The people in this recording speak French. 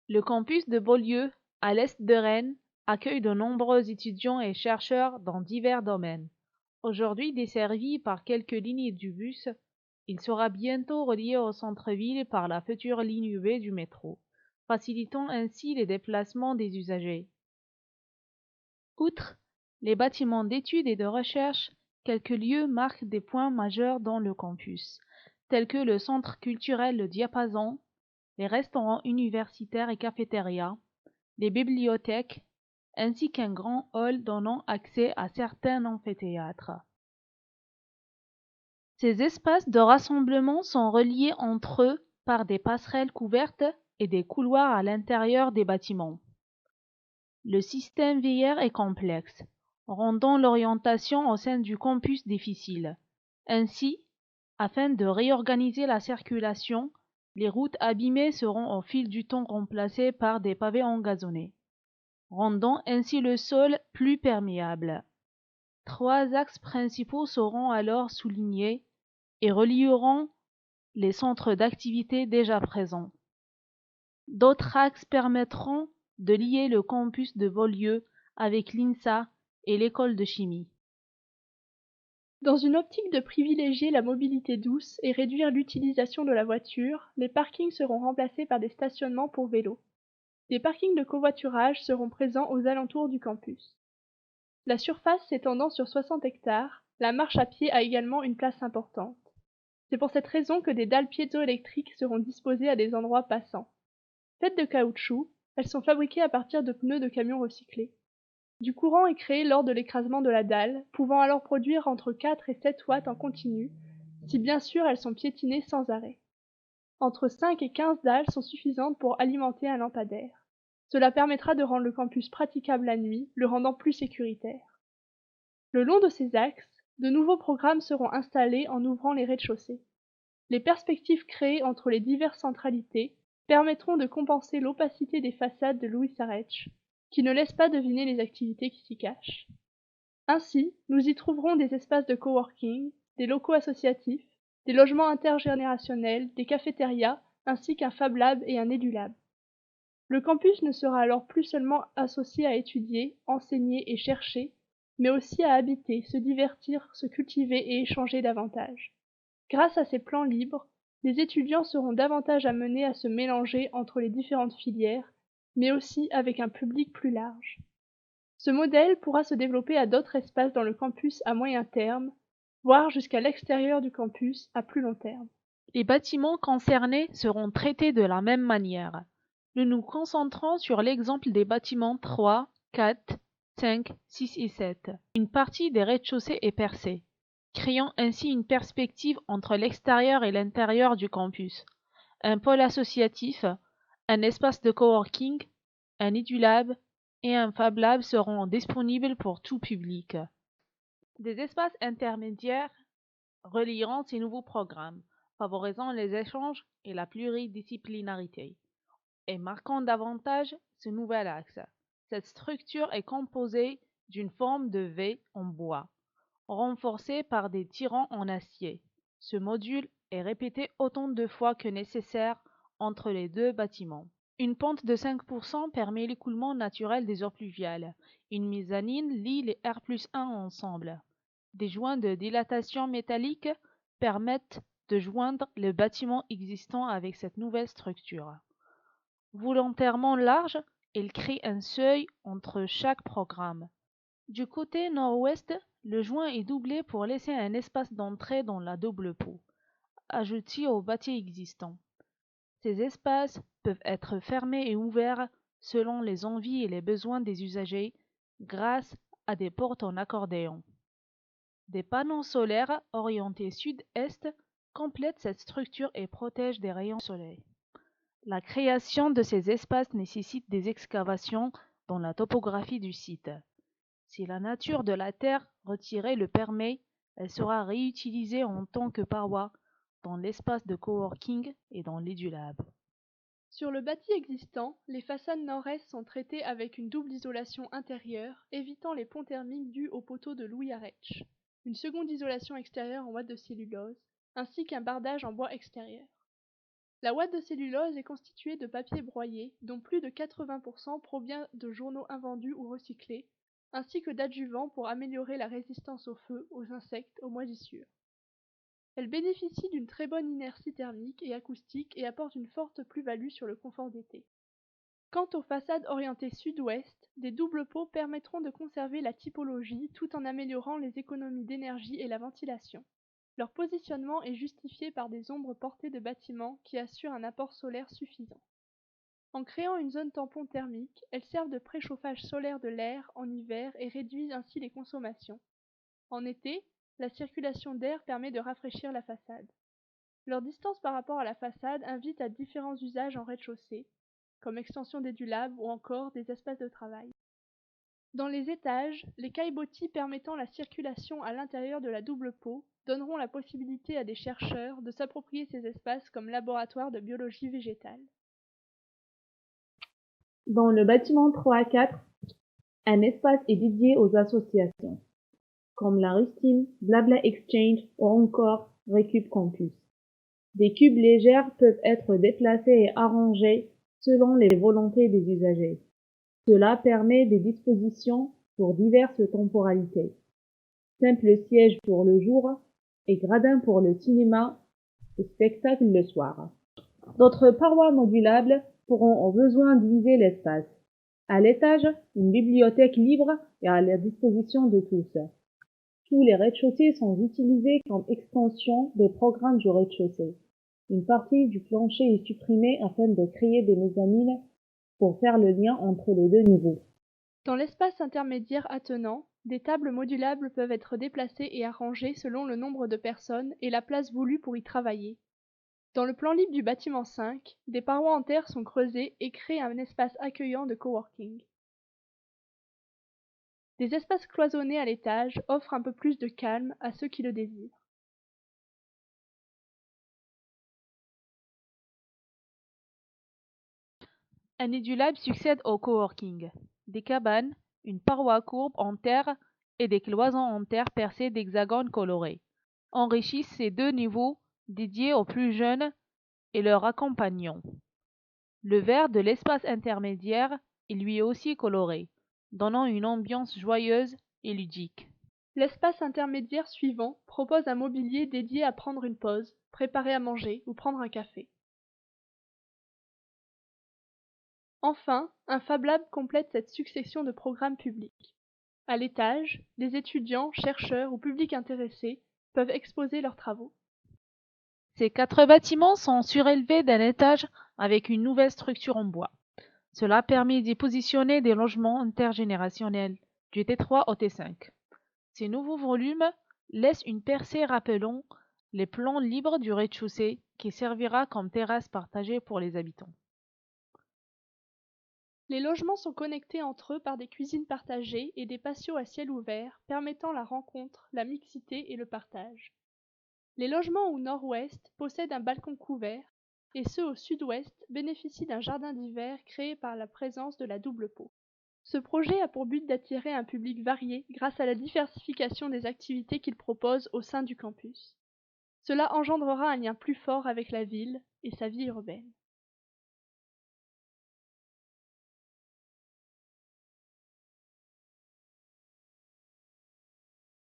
Le campus de Beaulieu, à l'est de Rennes, accueille de nombreux étudiants et chercheurs dans divers domaines. Aujourd'hui desservi par quelques lignes du bus, il sera bientôt relié au centre-ville par la future ligne UB du métro, facilitant ainsi les déplacements des usagers. Outre les bâtiments d'études et de recherche, quelques lieux marquent des points majeurs dans le campus, tels que le centre culturel Le Diapason, les restaurants universitaires et cafétérias, les bibliothèques, ainsi qu'un grand hall donnant accès à certains amphithéâtres. Ces espaces de rassemblement sont reliés entre eux par des passerelles couvertes et des couloirs à l'intérieur des bâtiments. Le système VR est complexe, rendant l'orientation au sein du campus difficile. Ainsi, afin de réorganiser la circulation, les routes abîmées seront au fil du temps remplacées par des pavés engazonnés, rendant ainsi le sol plus perméable. 3 axes principaux seront alors soulignés et relieront les centres d'activité déjà présents. D'autres axes permettront de lier le campus de Beaulieu avec l'INSA et l'école de chimie. Dans une optique de privilégier la mobilité douce et réduire l'utilisation de la voiture, les parkings seront remplacés par des stationnements pour vélos. Des parkings de covoiturage seront présents aux alentours du campus. La surface s'étendant sur 60 hectares, la marche à pied a également une place importante. C'est pour cette raison que des dalles piézoélectriques seront disposées à des endroits passants. Faites de caoutchouc, elles sont fabriquées à partir de pneus de camions recyclés. Du courant est créé lors de l'écrasement de la dalle, pouvant alors produire entre 4 et 7 watts en continu, si bien sûr elles sont piétinées sans arrêt. Entre 5 et 15 dalles sont suffisantes pour alimenter un lampadaire. Cela permettra de rendre le campus praticable la nuit, le rendant plus sécuritaire. Le long de ces axes, de nouveaux programmes seront installés en ouvrant les rez-de-chaussée. Les perspectives créées entre les diverses centralités permettront de compenser l'opacité des façades de Louis Sarech, qui ne laissent pas deviner les activités qui s'y cachent. Ainsi, nous y trouverons des espaces de coworking, des locaux associatifs, des logements intergénérationnels, des cafétérias, ainsi qu'un Fab Lab et un EduLab. Le campus ne sera alors plus seulement associé à étudier, enseigner et chercher, mais aussi à habiter, se divertir, se cultiver et échanger davantage. Grâce à ces plans libres, les étudiants seront davantage amenés à se mélanger entre les différentes filières, mais aussi avec un public plus large. Ce modèle pourra se développer à d'autres espaces dans le campus à moyen terme, voire jusqu'à l'extérieur du campus à plus long terme. Les bâtiments concernés seront traités de la même manière. Nous nous concentrons sur l'exemple des bâtiments 3, 4, 5, 6 et 7. Une partie des rez-de-chaussée est percée, créant ainsi une perspective entre l'extérieur et l'intérieur du campus. Un pôle associatif, un espace de coworking, un EduLab et un Fab Lab seront disponibles pour tout public. Des espaces intermédiaires relieront ces nouveaux programmes, favorisant les échanges et la pluridisciplinarité, et marquant davantage ce nouvel axe. Cette structure est composée d'une forme de V en bois, renforcée par des tirants en acier. Ce module est répété autant de fois que nécessaire entre les deux bâtiments. Une pente de 5% permet l'écoulement naturel des eaux pluviales. Une mezzanine lie les R+1 ensemble. Des joints de dilatation métallique permettent de joindre le bâtiment existant avec cette nouvelle structure. Volontairement large, il crée un seuil entre chaque programme. Du côté nord-ouest, le joint est doublé pour laisser un espace d'entrée dans la double peau, ajouté au bâti existant. Ces espaces peuvent être fermés et ouverts selon les envies et les besoins des usagers grâce à des portes en accordéon. Des panneaux solaires orientés sud-est complètent cette structure et protègent des rayons soleil. La création de ces espaces nécessite des excavations dans la topographie du site. Si la nature de la terre retirée le permet, elle sera réutilisée en tant que paroi dans l'espace de coworking et dans l'EduLab. Sur le bâti existant, les façades nord-est sont traitées avec une double isolation intérieure, évitant les ponts thermiques dus aux poteaux de Louis Arech, une seconde isolation extérieure en bois de cellulose, ainsi qu'un bardage en bois extérieur. La ouate de cellulose est constituée de papier broyé, dont plus de 80% provient de journaux invendus ou recyclés, ainsi que d'adjuvants pour améliorer la résistance au feu, aux insectes, aux moisissures. Elle bénéficie d'une très bonne inertie thermique et acoustique et apporte une forte plus-value sur le confort d'été. Quant aux façades orientées sud-ouest, des doubles pots permettront de conserver la typologie tout en améliorant les économies d'énergie et la ventilation. Leur positionnement est justifié par des ombres portées de bâtiments qui assurent un apport solaire suffisant. En créant une zone tampon thermique, elles servent de préchauffage solaire de l'air en hiver et réduisent ainsi les consommations. En été, la circulation d'air permet de rafraîchir la façade. Leur distance par rapport à la façade invite à différents usages en rez-de-chaussée, comme extension des dulabs ou encore des espaces de travail. Dans les étages, les caillebotis permettant la circulation à l'intérieur de la double pot donneront la possibilité à des chercheurs de s'approprier ces espaces comme laboratoire de biologie végétale. Dans le bâtiment 3 à 4, un espace est dédié aux associations, comme la Rustine, Blabla Exchange ou encore Récup Campus. Des cubes légères peuvent être déplacés et arrangés selon les volontés des usagers. Cela permet des dispositions pour diverses temporalités. Simple siège pour le jour et gradin pour le cinéma et spectacle le soir. D'autres parois modulables pourront au besoin diviser l'espace. À l'étage, une bibliothèque libre est à la disposition de tous. Tous les rez-de-chaussée sont utilisés comme extension des programmes du rez-de-chaussée. Une partie du plancher est supprimée afin de créer des mezzanines pour faire le lien entre les deux niveaux. Dans l'espace intermédiaire attenant, des tables modulables peuvent être déplacées et arrangées selon le nombre de personnes et la place voulue pour y travailler. Dans le plan libre du bâtiment 5, des parois en terre sont creusées et créent un espace accueillant de coworking. Des espaces cloisonnés à l'étage offrent un peu plus de calme à ceux qui le désirent. Un édulab succède au coworking. Des cabanes, une paroi courbe en terre et des cloisons en terre percées d'hexagones colorés enrichissent ces deux niveaux dédiés aux plus jeunes et leurs accompagnants. Le vert de l'espace intermédiaire est lui aussi coloré, donnant une ambiance joyeuse et ludique. L'espace intermédiaire suivant propose un mobilier dédié à prendre une pause, préparer à manger ou prendre un café. Enfin, un Fab Lab complète cette succession de programmes publics. À l'étage, les étudiants, chercheurs ou publics intéressés peuvent exposer leurs travaux. Ces 4 bâtiments sont surélevés d'un étage avec une nouvelle structure en bois. Cela permet d'y positionner des logements intergénérationnels du T3 au T5. Ces nouveaux volumes laissent une percée rappelant les plans libres du rez-de-chaussée qui servira comme terrasse partagée pour les habitants. Les logements sont connectés entre eux par des cuisines partagées et des patios à ciel ouvert permettant la rencontre, la mixité et le partage. Les logements au nord-ouest possèdent un balcon couvert et ceux au sud-ouest bénéficient d'un jardin d'hiver créé par la présence de la double pot. Ce projet a pour but d'attirer un public varié grâce à la diversification des activités qu'il propose au sein du campus. Cela engendrera un lien plus fort avec la ville et sa vie urbaine.